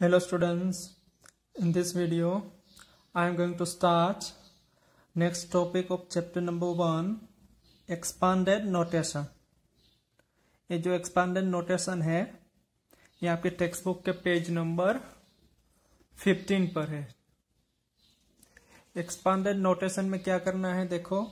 Hello students, in this video I am going to start next topic of chapter number 1 expanded notation। ये जो expanded notation है ये आपके text book के page number 15 पर है। expanded notation में क्या करना है देखो,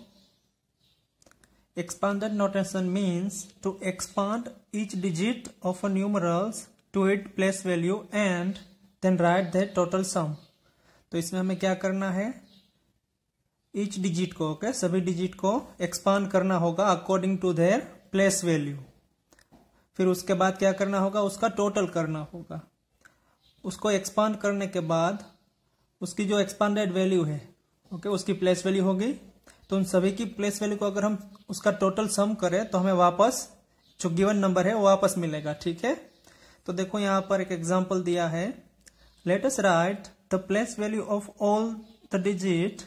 expanded notation means to expand each digit of a numerals to its place value and then write the total sum। तो इसमें हमें क्या करना है, each digit को सभी डिजिट को एक्सपांड करना होगा according to their place value. फिर उसके बाद क्या करना होगा, उसका टोटल करना होगा। उसको एक्सपांड करने के बाद उसकी जो एक्सपांडेड वैल्यू है उसकी प्लेस वैल्यू होगी। तो उन सभी की प्लेस वैल्यू को अगर हम उसका टोटल सम करें तो हमें वापस जो गिवन नंबर है वो वापस मिलेगा। ठीक है, तो देखो यहां पर एक एग्जांपल दिया है, let us right the place value of all the digit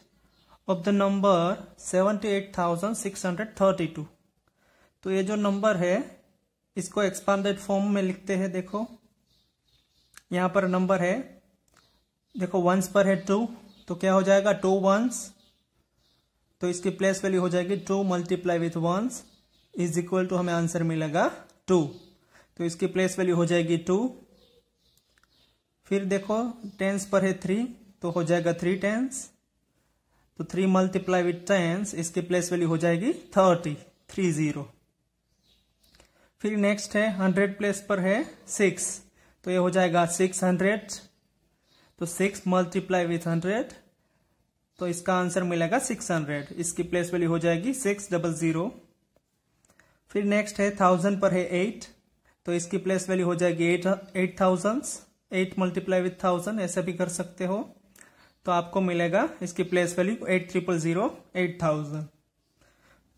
of the number 78,632। तो ये जो नंबर है इसको एक्सपांडेड फॉर्म में लिखते हैं। देखो यहां पर नंबर है, देखो वंस पर है 2, तो क्या हो जाएगा 2 वंस, तो इसकी प्लेस वैल्यू हो जाएगी 2 multiply with ones is equal to हमें आंसर मिलेगा 2। तो इसकी प्लेस वैल्यू हो जाएगी 2। फिर देखो टेंस पर है 3, तो हो जाएगा 3 टेंस, तो 3 मल्टीप्लाई विथ टेंस इसकी प्लेस वैल्यू हो जाएगी 30। फिर नेक्स्ट है 100 प्लेस पर है 6, तो ये हो जाएगा 600, तो 6 मल्टीप्लाई विथ 100, तो इसका आंसर मिलेगा 600, इसकी प्लेस वैल्यू हो जाएगी 600। फिर नेक्स्ट है 1000 पर है 8, तो इसकी प्लेस वैल्यू हो जाएगी 8000, 8 मल्टीप्लाई विथ 1000 ऐसा भी कर सकते हो, तो आपको मिलेगा इसकी प्लेस वैल्यू 8000, 8000।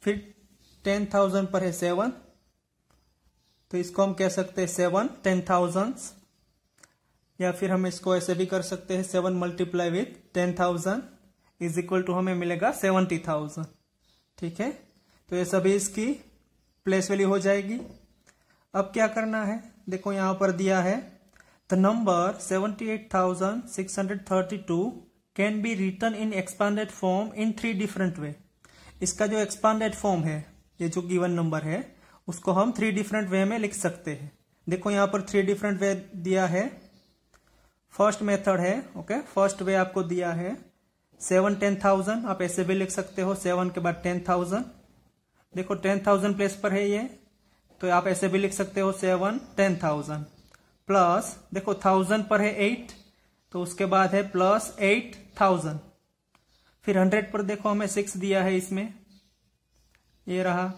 फिर 10,000 पर है 7, तो इसको हम कह सकते हैं 7 10,000, या फिर हम इसको ऐसे भी कर सकते हैं 7 multiply with 10,000 is equal to हमें मिलेगा 70,000। ठीक है, तो ये सभी इसकी प्लेस वैल्यू हो जाएगी। अब क्या करना है, देखो यहां पर दिया है the number 78,632 can be written in expanded form in 3 different way. इसका जो एक्सपांडेड फॉर्म है, ये जो गिवन नंबर है उसको हम 3 डिफरेंट वे में लिख सकते हैं। देखो यहां पर 3 डिफरेंट वे दिया है। फर्स्ट मेथड है फर्स्ट वे आपको दिया है 7 10,000, आप ऐसे भी लिख सकते हो 7 के बाद 10,000। देखो 10,000 प्लेस पर है ये, तो आप ऐसे भी लिख सकते हो 7 10,000 प्लस, देखो 1000 पर है 8, तो उसके बाद है प्लस 8,000। फिर 100 पर देखो हमें 6 दिया है इसमें, ये रहा,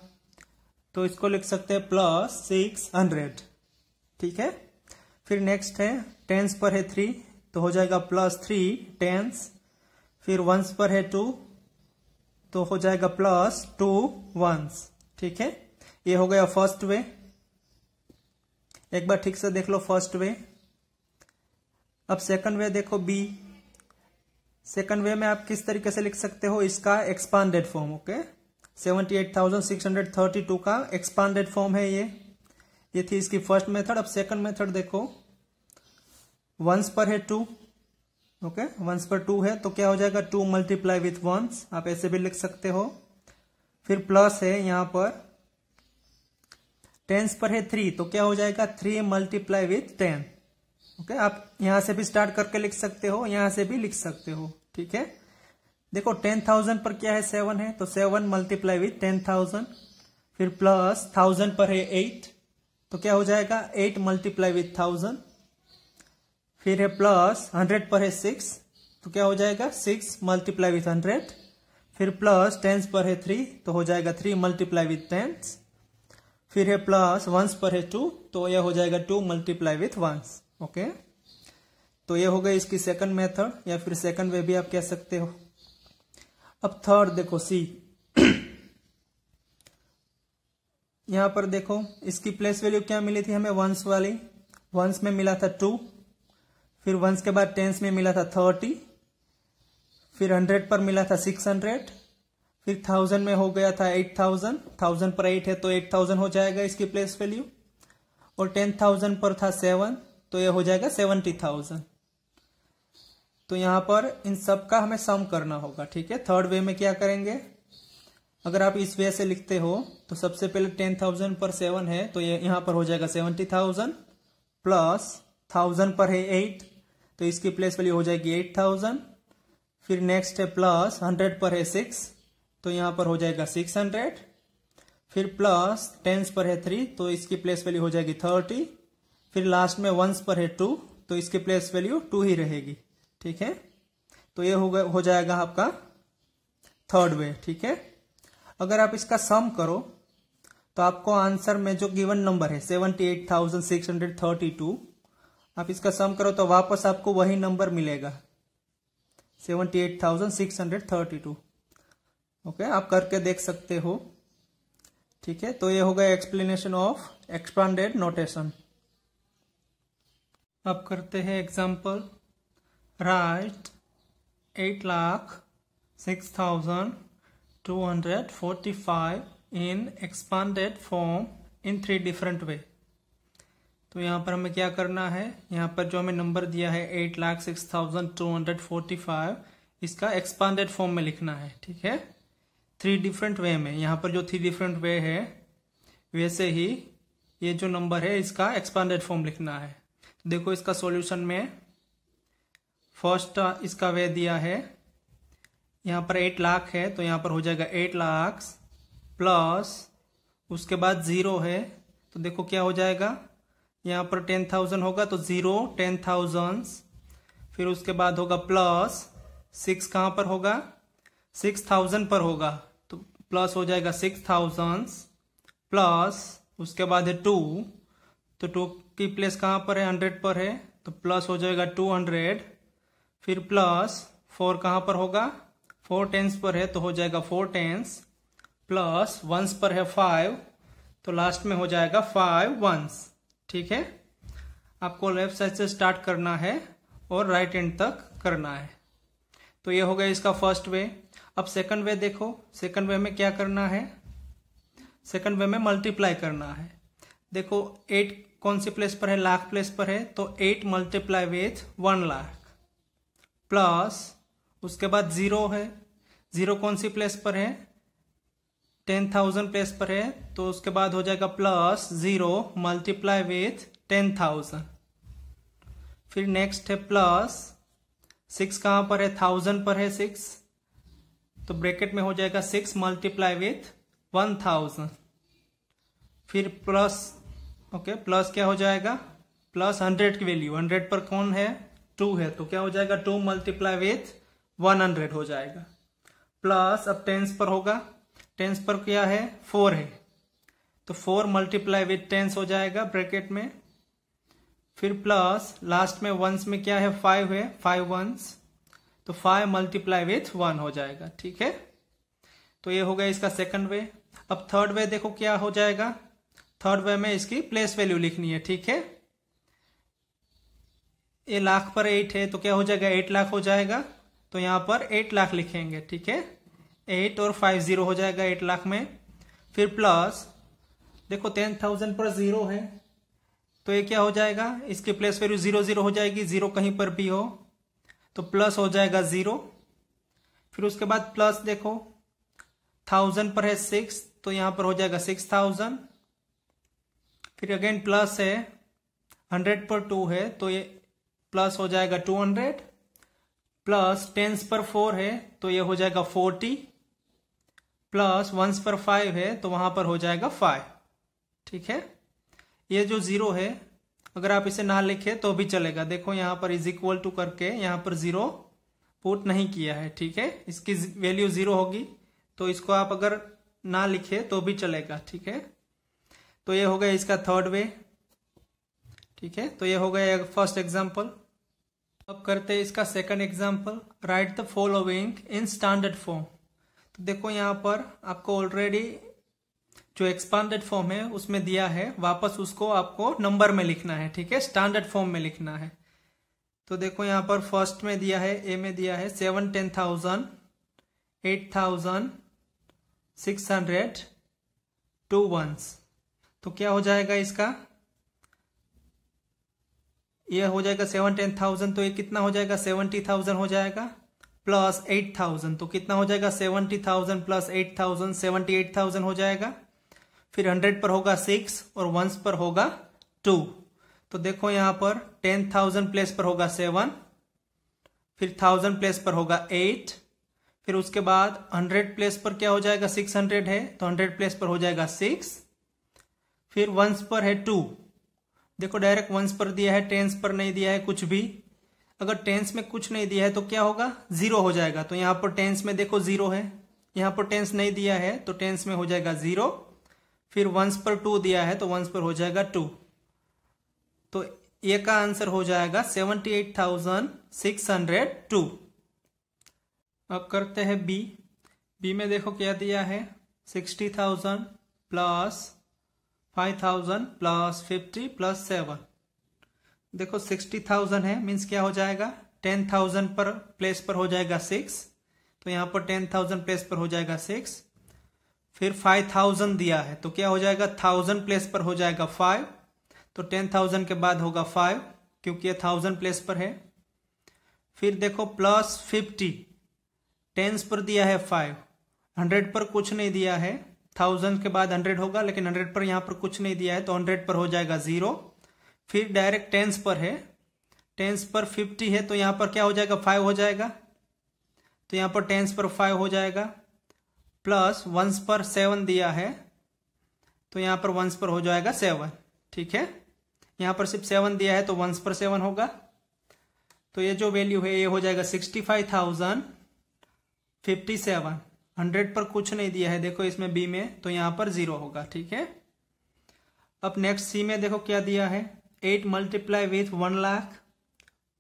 तो इसको लिख सकते हैं प्लस 600। ठीक है, फिर नेक्स्ट है टेंस पर है 3, तो हो जाएगा प्लस 3 टेंस। फिर वंस पर है 2, तो हो जाएगा प्लस 2 वंस। ठीक है, ये हो गया फर्स्ट वे। एक बार ठीक से देख लो फर्स्ट वे। अब सेकंड वे देखो बी। सेकंड वे में आप किस तरीके से लिख सकते हो, इसका एक्सपांडेड फॉर्म 78,632 का एक्सपांडेड फॉर्म है ये थी इसकी फर्स्ट मेथड। अब सेकंड मेथड देखो, वंस पर है 2, वंस पर 2 है, तो क्या हो जाएगा 2 मल्टीप्लाई विथ वंस, आप ऐसे भी लिख सकते हो। फिर प्लस है यहां पर टेंस पर है 3, तो क्या हो जाएगा 3 मल्टीप्लाई विथ 10। आप यहां से भी स्टार्ट करके लिख सकते हो, यहां से भी लिख सकते हो। ठीक है, देखो 10,000 पर क्या है 7 है, तो 7 मल्टीप्लाई विथ 10,000। फिर प्लस 1000 पर है 8, तो क्या हो जाएगा 8 मल्टीप्लाई विथ 1000। फिर है प्लस 100 पर है 6, तो क्या हो जाएगा 6 मल्टीप्लाई विथ 100। फिर प्लस 10 पर है 3, तो हो जाएगा 3 मल्टीप्लाई विथ 10। फिर है प्लस 1 पर है 2, तो यह हो जाएगा 2 मल्टीप्लाई विथ 1। तो ये हो गई इसकी सेकंड मेथड, या फिर सेकंड वे भी आप कह सकते हो। अब थर्ड देखो सी। यहां पर देखो इसकी प्लेस वैल्यू क्या मिली थी हमें, वंस वाली। वंस में मिला था 2, फिर वंस के बाद टेंस में मिला था 30, फिर 100 पर मिला था 600, फिर 1000 में हो गया था 8000, 1000 पर 8 है तो 8000 हो जाएगा इसकी प्लेस वैल्यू। और 10,000 पर था 7, तो ये हो जाएगा 70,000। तो यहां पर इन सब का हमें सम करना होगा, ठीक है। थर्ड वे में क्या करेंगे, अगर आप इस वे से लिखते हो तो सबसे पहले 10,000 पर 7 है तो ये यहां पर हो जाएगा 70,000 प्लस 1000 पर है 8 तो इसकी प्लेस वैल्यू हो जाएगी 8,000। फिर नेक्स्ट है प्लस 100 पर है 6 तो यहां पर हो जाएगा 600। फिर प्लस 10 पर है 3 तो इसकी प्लेस वैल्यू हो जाएगी 30। फिर लास्ट में 1 पर है 2 तो इसकी प्लेस वैल्यू 2 ही रहेगी, ठीक है। तो ये हो जाएगा आपका थर्ड वे, ठीक है। अगर आप इसका सम करो तो आपको आंसर में जो गिवन नंबर है 78,632, आप इसका सम करो तो वापस आपको वही नंबर मिलेगा 78,632। ओके, आप करके देख सकते हो, ठीक है। तो ये हो गया एक्सप्लेनेशन ऑफ एक्सपांडेड नोटेशन। अब करते हैं example. Right 8,06,245 in expanded form in 3 different वे। तो यहां पर हमें क्या करना है, यहां पर जो हमें नंबर दिया है 8,06,245 इसका एक्सपांडेड फॉर्म में लिखना है, ठीक है। 3 डिफरेंट वे में, यहां पर जो 3 डिफरेंट वे है वैसे ही ये जो नंबर है इसका एक्सपांडेड फॉर्म लिखना है। तो देखो इसका सॉल्यूशन में फर्स्ट इसका वे दिया है, यहां पर 8 लाख है तो यहां पर हो जाएगा 8 लाख प्लस उसके बाद 0 है तो देखो क्या हो जाएगा, यहां पर 10,000 होगा तो 0 10,000। फिर उसके बाद होगा प्लस 6 कहां पर होगा, 6,000 पर होगा तो प्लस हो जाएगा 6,000 प्लस उसके बाद है 2 तो 2 की प्लेस कहां पर है 100 पर है तो प्लस हो जाएगा 200। फिर प्लस 4 कहां पर होगा 4 टेंस पर है तो हो जाएगा 4 टेंस प्लस 1 पर है 5 तो लास्ट में हो जाएगा 5 1s, ठीक है। आपको लेफ्ट साइड से स्टार्ट करना है और राइट एंड तक करना है। तो ये हो गया इसका फर्स्ट वे। अब सेकंड वे देखो, सेकंड वे में क्या करना है, सेकंड वे में मल्टीप्लाई करना है। देखो 8 कौन सी प्लेस पर है, लाख प्लेस पर है तो 8 मल्टीप्लाई विथ 1 लाख प्लस उसके बाद 0 है, 0 कौन सी प्लेस पर है 10,000 प्लेस पर है तो उसके बाद हो जाएगा प्लस 0 मल्टीप्लाई विथ 10,000। फिर नेक्स्ट है प्लस 6 कहां पर है 1000 पर है 6 तो ब्रैकेट में हो जाएगा 6 मल्टीप्लाई विथ 1000। फिर प्लस ओके प्लस क्या हो जाएगा प्लस 100 की वैल्यू 100 पर कौन है 2 है तो क्या हो जाएगा 2 मल्टीप्लाई विथ 100 हो जाएगा। प्लस अब टेंस पर होगा, टेंस पर क्या है 4 है तो 4 मल्टीप्लाई विथ 10 हो जाएगा ब्रैकेट में। फिर प्लस लास्ट में वंस में क्या है 5 है 5 1s तो 5 मल्टीप्लाई विथ 1 हो जाएगा, ठीक है। तो ये हो गया इसका सेकंड वे। अब थर्ड वे देखो क्या हो जाएगा, थर्ड वे में इसकी प्लेस वैल्यू लिखनी है, ठीक है। ये लाख पर 8 है तो क्या हो जाएगा 8 लाख हो जाएगा तो यहां पर 8 लाख लिखेंगे, ठीक है। 8 और 5 0 हो जाएगा 8 लाख में। फिर प्लस देखो 10,000 पर 0 है तो ये क्या हो जाएगा, इसकी प्लेस वैल्यू 0 0 हो जाएगी, 0 कहीं पर भी हो तो प्लस हो जाएगा 0। फिर उसके बाद प्लस देखो 1000 पर है 6 तो यहां पर हो जाएगा 6,000। फिर अगेन प्लस है 100 पर 2 है तो ये प्लस हो जाएगा 200 प्लस 10 पर 4 है तो ये हो जाएगा 40 प्लस 1 पर 5 है तो वहां पर हो जाएगा 5, ठीक है। ये जो 0 है अगर आप इसे ना लिखे तो भी चलेगा, देखो यहां पर इज इक्वल टू करके यहां पर 0 पुट नहीं किया है, ठीक है। इसकी वैल्यू 0 होगी तो इसको आप अगर ना लिखे तो भी चलेगा, ठीक है। तो ये हो गया इसका थर्ड वे, ठीक है। तो ये हो गया फर्स्ट एग्जांपल। अब करते हैं इसका second example. Right the following in standard form. तो देखो यहां पर आपको ऑलरेडी जो एक्सपांडेड फॉर्म है उसमें दिया है, वापस उसको आपको नंबर में लिखना है, ठीक है, स्टैंडर्ड फॉर्म में लिखना है। तो देखो यहां पर फर्स्ट में दिया है, ए में दिया है 7 10,000 8,000 600 2 1s तो क्या हो जाएगा इसका, ये हो जाएगा 7-10,000, तो ये कितना हो जाएगा 70,000 हो जाएगा, प्लस 8,000, तो कितना हो जाएगा 70,000 प्लस 8,000 78,000 हो जाएगा। फिर 100 पर होगा 6 और वंस पर होगा 2। तो देखो यहाँ पर 10,000 प्लेस पर होगा 7, फिर 1000 प्लेस पर होगा 8, फिर उसके बाद 100 प्लेस पर क्या हो जाएगा 600 है, तो 100 प्लेस पर हो जाएगा 6, फिर वंस पर है 2। देखो डायरेक्ट वंस पर दिया है, टेंस पर नहीं दिया है कुछ भी। अगर टेंस में कुछ नहीं दिया है तो क्या होगा 0 हो जाएगा। तो यहाँ पर टेंस में देखो 0 है, यहाँ पर टेंस नहीं दिया है तो टेंस में हो जाएगा 0। फिर वंस पर 2 दिया है तो वंस पर हो जाएगा 2। तो ये का आंसर हो जाएगा 78,602। अब करते हैं बी। बी में देखो क्या दिया है 60,000 प्लस 5,000 प्लस 50 प्लस 7। देखो 60,000 है, मीन्स क्या हो जाएगा 10,000 पर प्लेस पर हो जाएगा 6, तो यहाँ पर 10,000 प्लेस पर हो जाएगा 6। फिर 5,000 दिया है तो क्या हो जाएगा 1000 प्लेस पर हो जाएगा 5, तो 10,000 के बाद होगा 5 क्योंकि ये 1000 प्लेस पर है। फिर देखो प्लस 50, टेंस पर दिया है 5, 100 पर कुछ नहीं दिया है, 1000 के बाद 100 होगा लेकिन 100 पर यहाँ पर कुछ नहीं दिया है तो 100 पर हो जाएगा 0। फिर डायरेक्ट टेंस पर है, टेंस पर 50 है तो यहाँ पर क्या हो जाएगा 5 हो जाएगा, तो यहाँ पर टेंस पर 5 हो जाएगा। प्लस वंस पर 7 दिया है तो यहाँ पर वंस पर हो जाएगा 7। ठीक है, यहाँ पर सिर्फ 7 दिया है तो वंस पर 7 होगा। तो ये जो वैल्यू है ये हो जाएगा 65,057। 100 पर कुछ नहीं दिया है देखो इसमें बी में, तो यहाँ पर 0 होगा। ठीक है, अब नेक्स्ट सी में देखो क्या दिया है 8 multiply with 1 lakh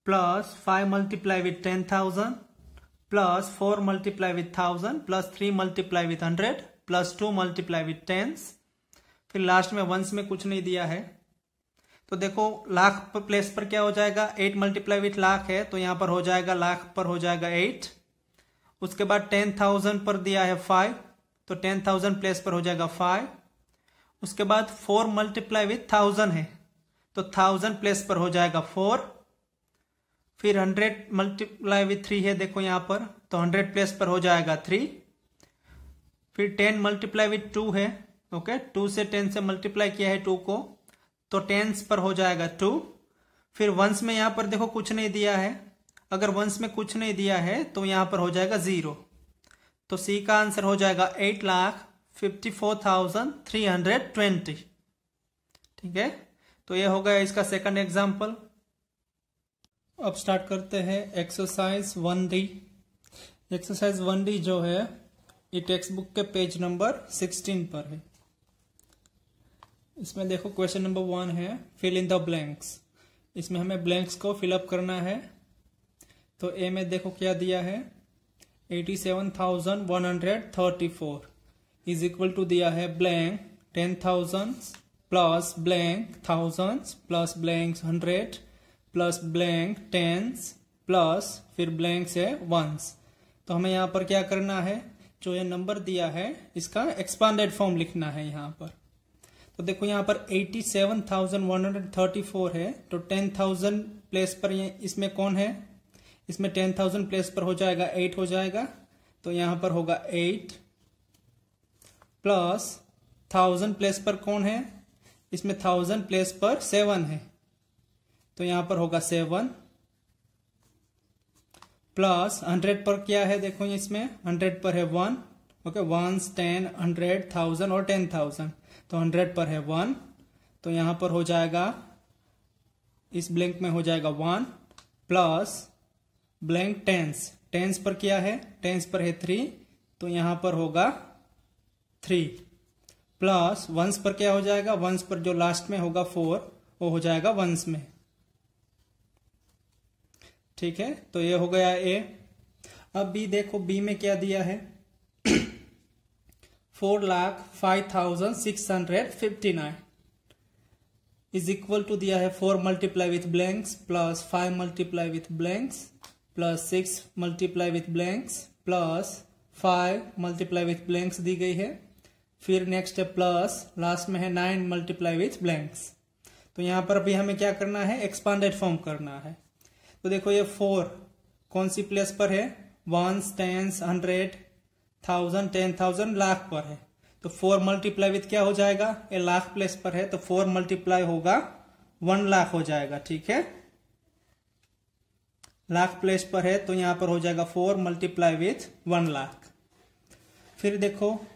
plus 5 multiply with 10,000 plus 4 multiply with 1000 plus 3 multiply with 100 plus 2 multiply with 10। फिर लास्ट में वंस में कुछ नहीं दिया है, तो देखो लाख पर प्लेस पर क्या हो जाएगा 8 मल्टीप्लाई विथ लाख है तो यहाँ पर हो जाएगा लाख पर हो जाएगा 8। उसके बाद 10,000 पर दिया है 5 तो 10,000 प्लेस पर हो जाएगा 5। उसके बाद 4 मल्टीप्लाई विथ 1000 है तो 1000 प्लेस पर हो जाएगा 4। फिर 100 मल्टीप्लाई विथ 3 है देखो यहाँ पर, तो 100 प्लेस पर हो जाएगा 3। फिर 10 मल्टीप्लाई विथ 2 है, ओके 2 से 10 से मल्टीप्लाई किया है 2 को, तो 10 पर हो जाएगा 2। फिर वंस में यहाँ पर देखो कुछ नहीं दिया है, अगर वंस में कुछ नहीं दिया है तो यहाँ पर हो जाएगा 0। तो सी का आंसर हो जाएगा 8,54,320। ठीक है, तो ये हो गया इसका सेकंड एग्जाम्पल। अब स्टार्ट करते हैं एक्सरसाइज 1D। एक्सरसाइज 1D जो है ये टेक्स्ट बुक के पेज नंबर 16 पर है। इसमें देखो क्वेश्चन नंबर 1 है फिल इन द ब्लैंक्स। इसमें हमें ब्लैंक्स को फिलअप करना है। तो ए में देखो क्या दिया है 87,134 इज इक्वल टू दिया है blank 10,000 plus blank thousands plus blank 100 plus blank tens plus फिर ब्लैंक से वंस। तो हमें यहाँ पर क्या करना है, जो ये नंबर दिया है इसका एक्सपांडेड फॉर्म लिखना है यहाँ पर। तो देखो यहाँ पर 87,134 है तो 10,000 प्लेस पर इसमें कौन है, इसमें 10,000 प्लेस पर हो जाएगा 8 हो जाएगा, तो यहाँ पर होगा 8 प्लस 1000 प्लेस पर कौन है, इसमें 1000 प्लेस पर 7 है तो यहाँ पर होगा 7 प्लस 100 पर क्या है देखो इसमें 100 पर है 1, ओके 1 10 100 1000 और 10,000 तो 100 पर है 1 तो यहाँ पर हो जाएगा इस ब्लैंक में हो जाएगा 1 प्लस ब्लैंक टेंस, टेंस पर क्या है टेंस पर है 3 तो यहाँ पर होगा 3 प्लस वंस पर क्या हो जाएगा, वंस पर जो लास्ट में होगा 4 वो हो जाएगा वंस में। ठीक है, तो ये हो गया ए। अब बी देखो, बी में क्या दिया है 4,05,659 इज इक्वल टू दिया है 4 multiply with blanks plus 5 multiply with blanks plus 6 multiply with blanks plus 5 multiply with blanks दी गई है। फिर नेक्स्ट है प्लस लास्ट में है 9 मल्टीप्लाई विथ ब्लैंक्स। तो यहाँ पर भी हमें क्या करना है, एक्सपांडेड फॉर्म करना है। तो देखो ये 4 कौन सी प्लेस पर है, वंस, टेंस, 100, 1000, 10,000, लाख पर है। तो 4 मल्टीप्लाई विथ क्या हो जाएगा, ये लाख प्लेस पर है तो 4 मल्टीप्लाई होगा 1 लाख हो जाएगा। ठीक है, लाख प्लेस पर है तो यहां पर हो जाएगा 4 मल्टीप्लाई विथ 1 लाख। फिर देखो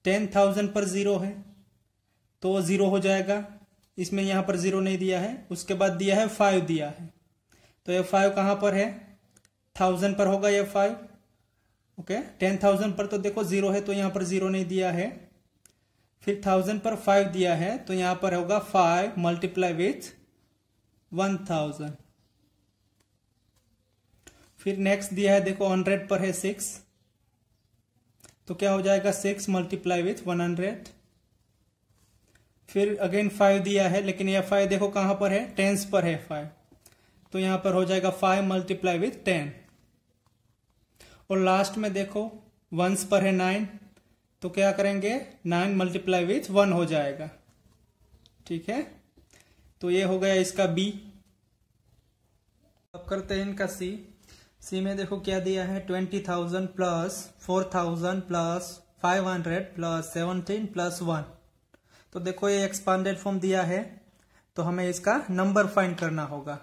10,000 पर 0 है तो 0 हो जाएगा, इसमें यहां पर 0 नहीं दिया है। उसके बाद दिया है 5 दिया है, तो ये 5 कहां पर है, 1000 पर होगा ये 5। ओके, 10,000 पर तो देखो 0 है तो यहां पर 0 नहीं दिया है। फिर 1000 पर 5 दिया है तो यहां पर होगा 5 मल्टीप्लाई विथ 1000। फिर नेक्स्ट दिया है देखो 100 पर है 6, तो क्या हो जाएगा 6 मल्टीप्लाई विथ 100। फिर अगेन 5 दिया है, लेकिन यह 5 देखो कहां पर है, टेंस पर है 5, तो यहां पर हो जाएगा 5 मल्टीप्लाई विथ 10। और लास्ट में देखो वंस पर है 9, तो क्या करेंगे 9 मल्टीप्लाई विथ 1 हो जाएगा। ठीक है, तो ये हो गया इसका बी। अब करते हैं इनका सी। सी में देखो क्या दिया है, 20,000 प्लस 4,000 प्लस 500 प्लस 17 प्लस 1। तो देखो ये एक्सपांडेड फॉर्म दिया है, तो हमें इसका नंबर फाइंड करना होगा।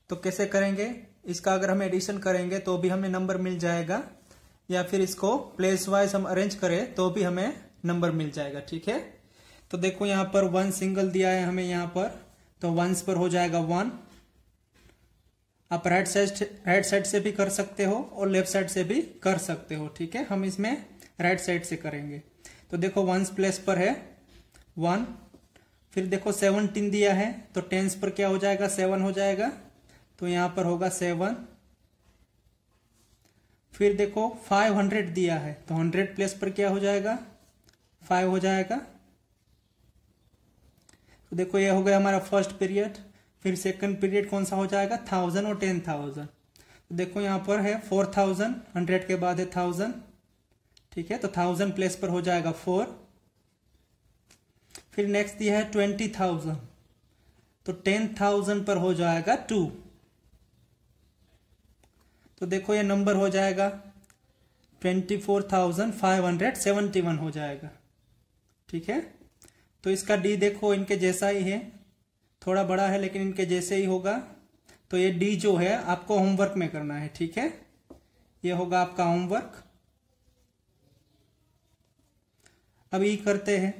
तो कैसे करेंगे, इसका अगर हम एडिशन करेंगे तो भी हमें नंबर मिल जाएगा, या फिर इसको प्लेस वाइज हम अरेंज करें तो भी हमें नंबर मिल जाएगा। ठीक है, तो देखो यहां पर 1 सिंगल दिया है हमें यहां पर, तो वंस पर हो जाएगा 1। आप राइट साइड से भी कर सकते हो और लेफ्ट साइड से भी कर सकते हो। ठीक है, हम इसमें राइट साइड से करेंगे। तो देखो वंस प्लेस पर है 1, फिर देखो 17 दिया है तो टेंस पर क्या हो जाएगा, 7 हो जाएगा, तो यहां पर होगा 7। फिर देखो 500 दिया है तो 100 प्लेस पर क्या हो जाएगा, 5 हो जाएगा। तो देखो ये हो गया हमारा फर्स्ट पीरियड। फिर सेकंड पीरियड कौन सा हो जाएगा, 1000 और 10,000। तो देखो यहां पर है 4000, 100 के बाद है 1000। ठीक है, तो 1000 प्लेस पर हो जाएगा 4। फिर नेक्स्ट दिया है 20,000, तो 10,000 पर हो जाएगा 2। तो देखो ये नंबर हो जाएगा 24,571 हो जाएगा। ठीक है, तो इसका डी देखो इनके जैसा ही है, थोड़ा बड़ा है लेकिन इनके जैसे ही होगा। तो ये डी जो है आपको होमवर्क में करना है। ठीक है, ये होगा आपका होमवर्क। अब ई करते हैं।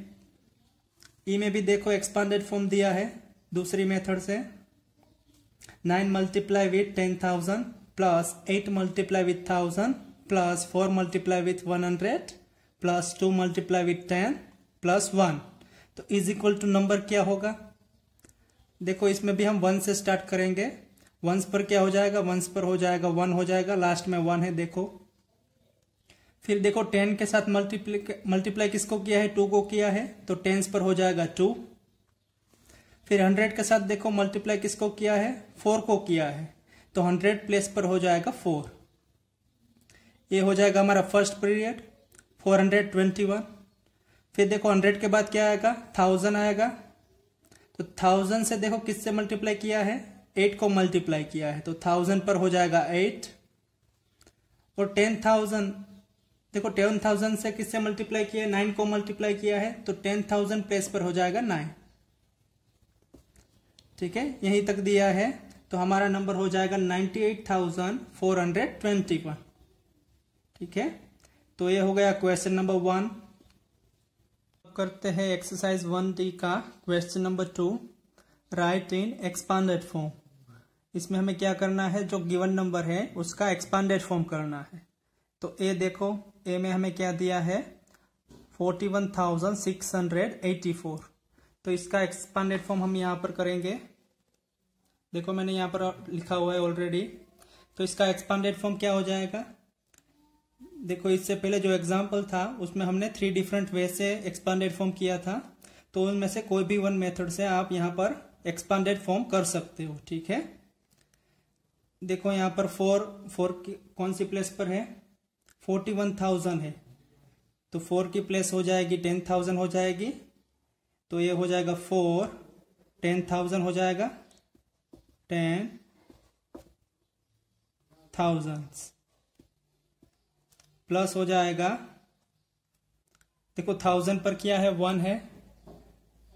ई में भी देखो एक्सपांडेड फॉर्म दिया है दूसरी मेथड से, 9 multiply with 10,000 plus 8 multiply with 1000 plus 4 multiply with 100 plus 2 multiply with 10 plus 1। तो इज इक्वल टू नंबर क्या होगा, देखो इसमें भी हम 1 से स्टार्ट करेंगे। वंस पर क्या हो जाएगा, वंस पर हो जाएगा 1 हो जाएगा, लास्ट में 1 है देखो। फिर देखो 10 के साथ मल्टीप्लाई किसको किया है, 2 को किया है, तो 10 पर हो जाएगा 2। फिर 100 के साथ देखो मल्टीप्लाई किसको किया है, 4 को किया है, तो 100 प्लेस पर हो जाएगा 4। ये हो जाएगा हमारा फर्स्ट पीरियड 421। फिर देखो 100 के बाद क्या आएगा, 1000 आएगा, तो 1000 से देखो किससे मल्टीप्लाई किया है, 8 को मल्टीप्लाई किया है, तो 1000 पर हो जाएगा 8। और 10,000 देखो 10,000 से किससे मल्टीप्लाई किया है, 9 को मल्टीप्लाई किया है, तो 10,000 प्लेस पर हो जाएगा 9। ठीक है, यहीं तक दिया है, तो हमारा नंबर हो जाएगा 98,421। ठीक है, तो ये हो गया क्वेश्चन नंबर 1। करते हैं एक्सरसाइज 1D का क्वेश्चन नंबर 2, राइट इन एक्सपांडेड फॉर्म। इसमें हमें क्या करना है, जो गिवन नंबर है उसका एक्सपांडेड फॉर्म करना है। तो ए देखो, ए में हमें क्या दिया है, 41,684। तो इसका एक्सपांडेड फॉर्म हम यहाँ पर करेंगे। देखो मैंने यहाँ पर लिखा हुआ है ऑलरेडी। तो इसका एक्सपांडेड फॉर्म क्या हो जाएगा, देखो इससे पहले जो एग्जाम्पल था उसमें हमने 3 डिफरेंट वे से एक्सपांडेड फॉर्म किया था, तो उनमें से कोई भी 1 मेथड से आप यहाँ पर एक्सपांडेड फॉर्म कर सकते हो। ठीक है, देखो यहाँ पर 4 की कौन सी प्लेस पर है, 41,000 है, तो 4 की प्लेस हो जाएगी 10,000 हो जाएगी, तो ये हो जाएगा 4 10,000 हो जाएगा, 10,000 प्लस हो जाएगा, देखो 1000 पर क्या है 1 है,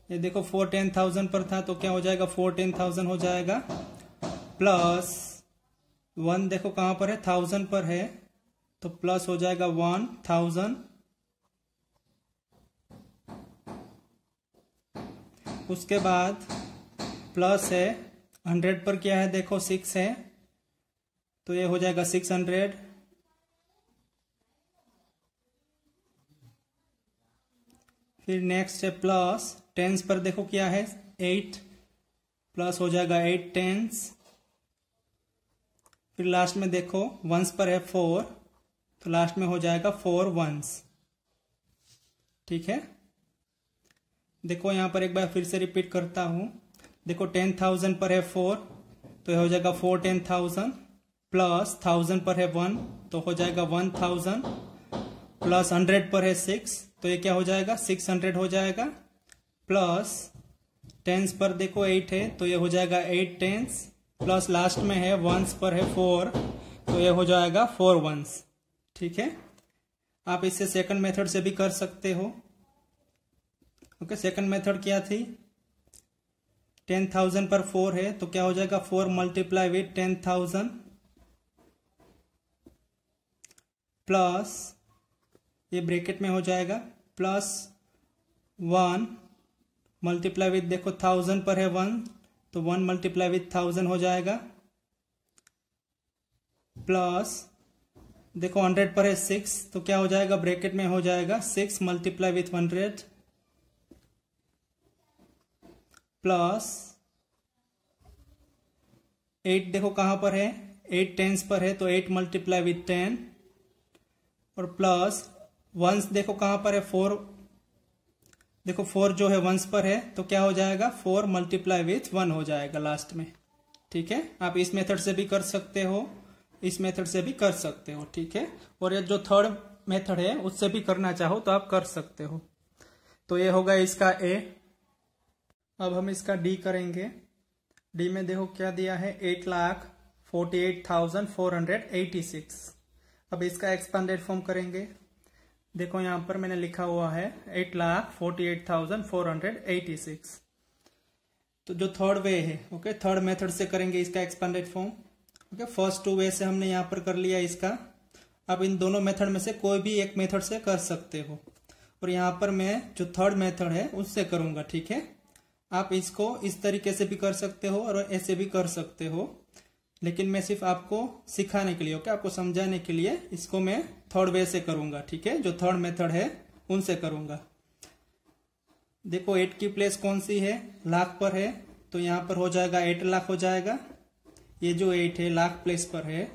ये देखो 4 10,000 पर था तो क्या हो जाएगा 4 10,000 हो जाएगा, प्लस 1 देखो कहां पर है 1000 पर है तो प्लस हो जाएगा 1000, उसके बाद प्लस है 100 पर क्या है देखो 6 है तो ये हो जाएगा 600, फिर नेक्स्ट है प्लस 10s पर देखो क्या है 8 प्लस हो जाएगा 8 10s, फिर लास्ट में देखो 1s पर है 4 तो लास्ट में हो जाएगा 4 1s। ठीक है, देखो यहां पर एक बार फिर से रिपीट करता हूं, देखो 10,000 पर है 4 तो यह हो जाएगा 4 10,000, प्लस 1000 पर है 1 तो हो जाएगा 1000, प्लस 100 पर है 6 तो ये क्या हो जाएगा 600 हो जाएगा, प्लस 10s पर देखो 8 है तो ये हो जाएगा 8 10s, प्लस लास्ट में है 1s पर है 4 तो ये हो जाएगा 4 1s। ठीक है, आप इससे सेकंड मेथड से भी कर सकते हो। ओके, सेकंड मेथड क्या थी, 10,000 पर 4 है तो क्या हो जाएगा 4 मल्टीप्लाई विथ 10,000 प्लस ये ब्रैकेट में हो जाएगा प्लस 1 मल्टीप्लाई विथ देखो 1000 पर है 1 तो 1 मल्टीप्लाई विथ 1000 हो जाएगा, प्लस देखो 100 पर है 6 तो क्या हो जाएगा ब्रैकेट में हो जाएगा 6 मल्टीप्लाई विथ 100 प्लस 8 देखो कहां पर है 8 10s पर है तो 8 मल्टीप्लाई विथ 10 और प्लस 1s देखो कहां पर है 4, देखो 4 जो है 1s पर है तो क्या हो जाएगा 4 मल्टीप्लाई विथ 1 हो जाएगा लास्ट में। ठीक है, आप इस मेथड से भी कर सकते हो, इस मेथड से भी कर सकते हो। ठीक है, और ये जो थर्ड मेथड है उससे भी करना चाहो तो आप कर सकते हो। तो ये होगा इसका ए। अब हम इसका डी करेंगे। डी में देखो क्या दिया है 8,48,486। अब इसका एक्सपांडेड फॉर्म करेंगे। देखो यहां पर मैंने लिखा हुआ है 8,48,486। तो जो थर्ड वे है, ओके, थर्ड मेथड से करेंगे इसका एक्सपांडेड फॉर्म। ओके, फर्स्ट 2 वे से हमने यहां पर कर लिया इसका। अब इन दोनों मेथड में से कोई भी एक मेथड से कर सकते हो, और यहां पर मैं जो थर्ड मेथड है उससे करूंगा। ठीक है, आप इसको इस तरीके से भी कर सकते हो और ऐसे भी कर सकते हो, लेकिन मैं सिर्फ आपको सिखाने के लिए, ओके, आपको समझाने के लिए इसको मैं थर्ड वे से करूंगा। ठीक है, जो थर्ड मेथड है उनसे करूंगा। देखो 8 की प्लेस कौन सी है, लाख पर है तो यहां पर हो जाएगा 8 लाख हो जाएगा। ये जो 8 है लाख प्लेस पर है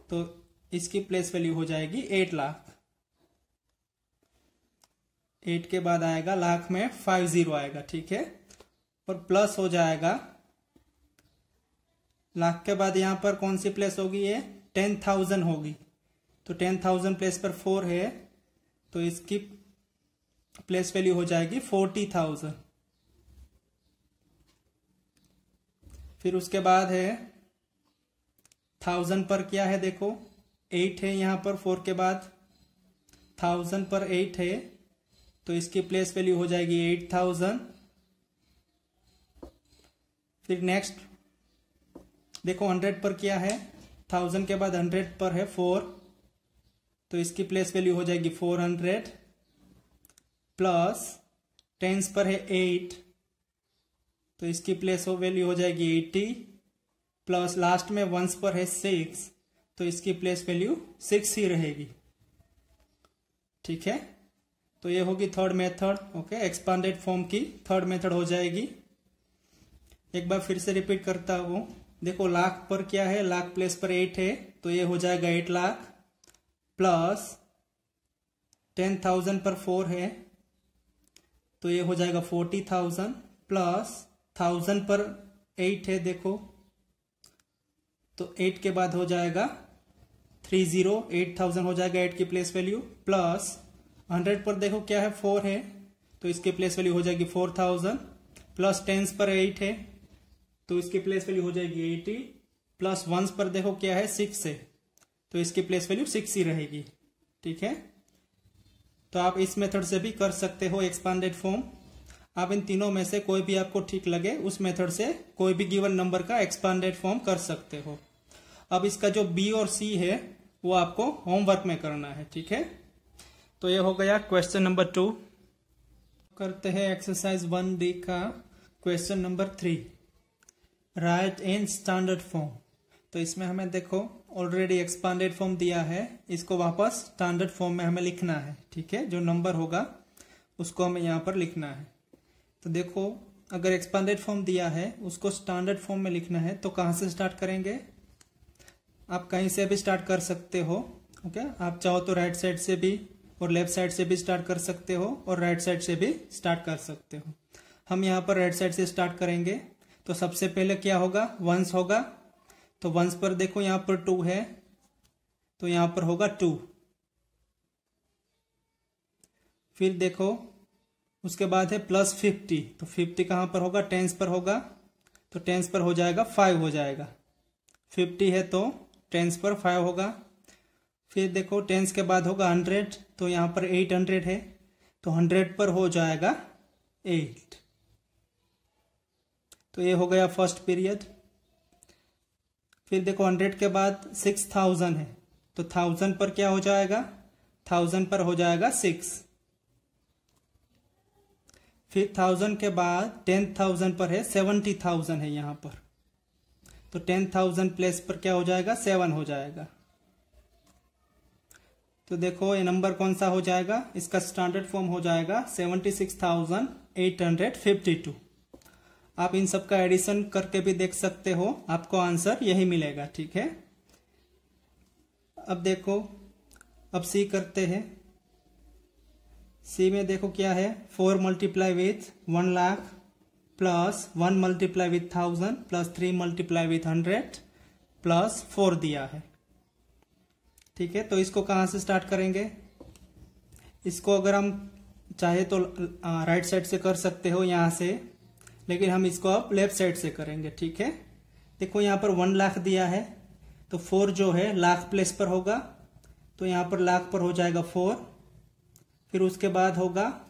तो इसकी प्लेस वैल्यू हो जाएगी 8 लाख। 8 के बाद आएगा लाख में 50 आएगा। ठीक है, और प्लस हो जाएगा लाख के बाद यहां पर कौन सी प्लेस होगी, ये 10,000 होगी। तो 10,000 प्लेस पर 4 है तो इसकी प्लेस वैल्यू हो जाएगी 40,000। फिर उसके बाद है 1000 पर क्या है, देखो 8 है यहां पर 4 के बाद, 1000 पर 8 है तो इसकी प्लेस वैल्यू हो जाएगी 8,000। फिर नेक्स्ट देखो 100 पर क्या है, 1000 के बाद 100 पर है 4 तो इसकी प्लेस वैल्यू हो जाएगी 400, प्लस 10s पर है 8 तो इसकी प्लेस वैल्यू हो जाएगी 80, प्लस लास्ट में 1s पर है 6 तो इसकी प्लेस वैल्यू 6 ही रहेगी। ठीक है, तो ये होगी third method. Okay, expanded form की थर्ड मेथड हो जाएगी। एक बार फिर से रिपीट करता हूं। देखो लाख पर क्या है, लाख प्लेस पर 8 है तो ये हो जाएगा 8 लाख, प्लस 10,000 पर 4 है तो ये हो जाएगा 40,000, प्लस 1000 पर 8 है देखो तो 8 के बाद हो जाएगा 30, 8,000 हो जाएगा 8 की प्लेस वैल्यू, प्लस 100 पर देखो क्या है 4 है तो इसकी प्लेस वैल्यू हो जाएगी 4,000, प्लस टेंस पर 8 है तो इसकी प्लेस वैल्यू हो जाएगी 80, प्लस वंस पर देखो क्या है 6 है तो इसकी प्लेस वैल्यू 6 ही रहेगी। ठीक है, तो आप इस मेथड से भी कर सकते हो एक्सपांडेड फॉर्म। आप इन तीनों में से कोई भी आपको ठीक लगे उस मेथड से कोई भी गिवन नंबर का एक्सपांडेड फॉर्म कर सकते हो। अब इसका जो बी और सी है वो आपको होमवर्क में करना है। ठीक है, तो ये हो गया क्वेश्चन नंबर 2। करते हैं एक्सरसाइज 1D का question number 3, right in standard form. तो इसमें हमें देखो ऑलरेडी एक्सपांडेड फॉर्म दिया है, इसको वापस स्टैंडर्ड फॉर्म में हमें लिखना है। ठीक है, जो नंबर होगा उसको हमें यहाँ पर लिखना है। तो देखो अगर एक्सपांडेड फॉर्म दिया है उसको स्टैंडर्ड फॉर्म में लिखना है तो कहाँ से स्टार्ट करेंगे? आप कहीं से भी स्टार्ट कर सकते हो। ओके, आप चाहो तो राइट साइड से भी और लेफ्ट साइड से भी स्टार्ट कर सकते हो और राइट साइड से भी स्टार्ट कर सकते हो। हम यहाँ पर राइट साइड से स्टार्ट करेंगे। तो सबसे पहले क्या होगा? वंस होगा। तो वंस पर देखो यहाँ पर 2 है तो यहाँ पर होगा 2। फिर देखो उसके बाद है प्लस 50, तो 50 कहाँ पर होगा? टेंस पर होगा, तो टेंस पर हो जाएगा 5 हो जाएगा। 50 है तो टेंस पर 5 होगा। फिर देखो टेंस के बाद होगा 100, तो यहाँ पर 800 है तो 100 पर हो जाएगा 8। तो ये हो गया फर्स्ट पीरियड। फिर देखो 100 के बाद 6000 है तो 1000 पर क्या हो जाएगा? 1000 पर हो जाएगा 6। फिर 1000 के बाद 10,000 पर है 70,000 है यहाँ पर, तो 10,000 प्लेस पर क्या हो जाएगा? 7 हो जाएगा। तो देखो ये नंबर कौन सा हो जाएगा? इसका स्टैंडर्ड फॉर्म हो जाएगा 76,852। आप इन सब का एडिशन करके भी देख सकते हो, आपको आंसर यही मिलेगा। ठीक है, अब देखो अब सी करते हैं। सी में देखो क्या है? 4 multiply with 1 lakh plus 1 multiply with 1000 plus 3 multiply with 100 plus 4 दिया है। ठीक है, तो इसको कहाँ से स्टार्ट करेंगे? इसको अगर हम चाहे तो राइट साइड से कर सकते हो यहाँ से, लेकिन हम इसको अब लेफ्ट साइड से करेंगे। ठीक है, देखो यहाँ पर 1 लाख दिया है तो 4 जो है लाख प्लेस पर होगा, तो यहाँ पर लाख पर हो जाएगा 4। फिर उसके बाद होगा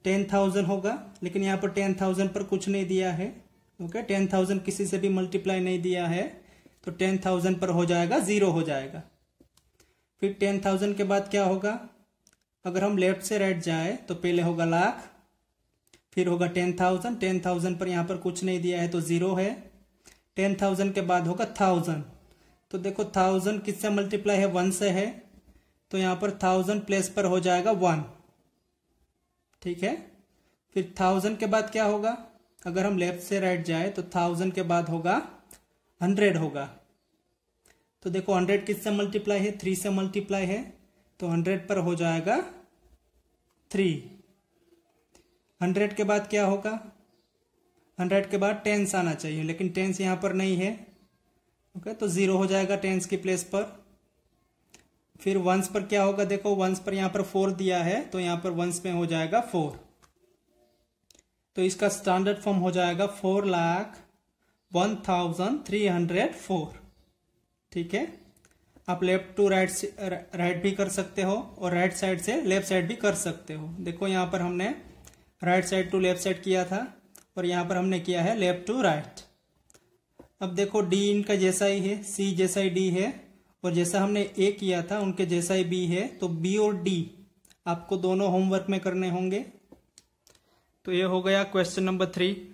10,000 होगा, लेकिन यहाँ पर 10,000 पर कुछ नहीं दिया है। ओके, 10,000 किसी से भी मल्टीप्लाई नहीं दिया है तो 10,000 पर हो जाएगा 0 हो जाएगा। फिर 10,000 के बाद क्या होगा? अगर हम लेफ्ट से राइट जाए तो पहले होगा लाख, फिर होगा 10,000। 10,000 पर यहाँ पर कुछ नहीं दिया है तो 0 है। 10,000 के बाद होगा 1000, तो देखो 1000 किससे मल्टीप्लाई है? 1 से है, तो यहाँ पर 1000 प्लेस पर हो जाएगा 1। ठीक है, फिर 1000 के बाद क्या होगा? अगर हम लेफ्ट से राइट जाए तो 1000 के बाद होगा 100 होगा। तो देखो 100 किससे मल्टीप्लाई है? 3 से मल्टीप्लाई है, तो 100 पर हो जाएगा 3। 100 के बाद क्या होगा? 100 के बाद टेंस आना चाहिए, लेकिन टेंस यहाँ पर नहीं है। ओके, तो 0 हो जाएगा टेंस की प्लेस पर। फिर वंस पर क्या होगा? देखो वंस पर यहाँ पर 4 दिया है तो यहाँ पर वंस में हो जाएगा 4। तो इसका स्टैंडर्ड फॉर्म हो जाएगा 4,01,304। ठीक है, आप लेफ्ट टू राइट भी कर सकते हो और राइट साइड से लेफ्ट साइड भी कर सकते हो। देखो यहाँ पर हमने right side to left side किया था और यहाँ पर हमने किया है लेफ्ट टू राइट। अब देखो डी इनका जैसा ही है, सी जैसा ही डी है, और जैसा हमने ए किया था उनके जैसा ही बी है, तो बी और डी आपको दोनों होमवर्क में करने होंगे। तो ये हो गया क्वेश्चन नंबर 3।